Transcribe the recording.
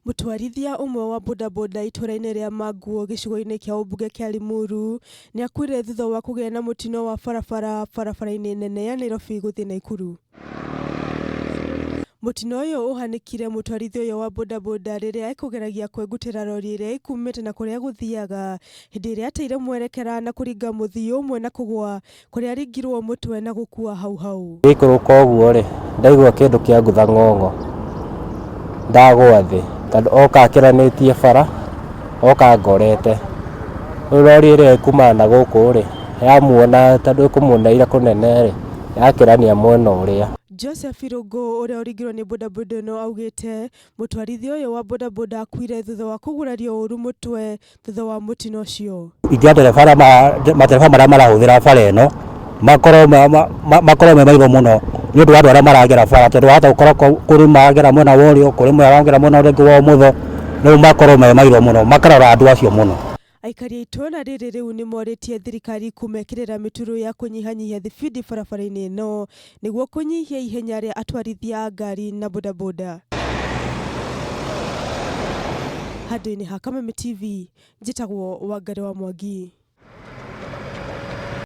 Mutwarithia umwe wa bodaboda ituura-ini ria Manguo gicigo-ini kia umbunge kia Limuru niakuite thutha wa kugia na mutino wa barabara-ini nene ya Nairobi guthii Nakuru. Mutino uyu uhanikire mutwarithia uyu wa bodaboda riria ekugeragia kwegutira rori iria ikumite na kuria guthiaga hindi iria ateire mwerekera na kuringa muthii umwe na kugwa kuria aringirwo mutwe na gukua hau. Ikuruka uguo ri ndaigua kindu kia ngutha ng'ong'o ndagwa thi tondu oka akiranitie bara oka ngorete rori iria ikuma na guku ri yamuona tondu ikumuona ira kunene ri yakirania mwena uria. Joseph Irogo uria uringirwo ni bodaboda no augite mutwarithia uyu wa bodaboda akuire thutha wa kugurario uru mutwe thutha wa mutino ucio. Matereba maria marahuthira bara ino makorwo me maitho muno ni undu wa andu aria maragera bara tondu wahota gukorwo kuri maragera mwena wa urio kuri maragera mwena uria wa umutho riu makorwo me maitho muno makarora andu acio muno. Aikari ituura riri riu ni moritie thirikari kumekirira mituro ya kunyihanyihia thibidi barabara-ini ino niguo kunyihia ihenya ria atwarithia ngari na bodaboda. Handũ-inĩ ha Kameme TV njĩtagwo Wangari wa Mwangi.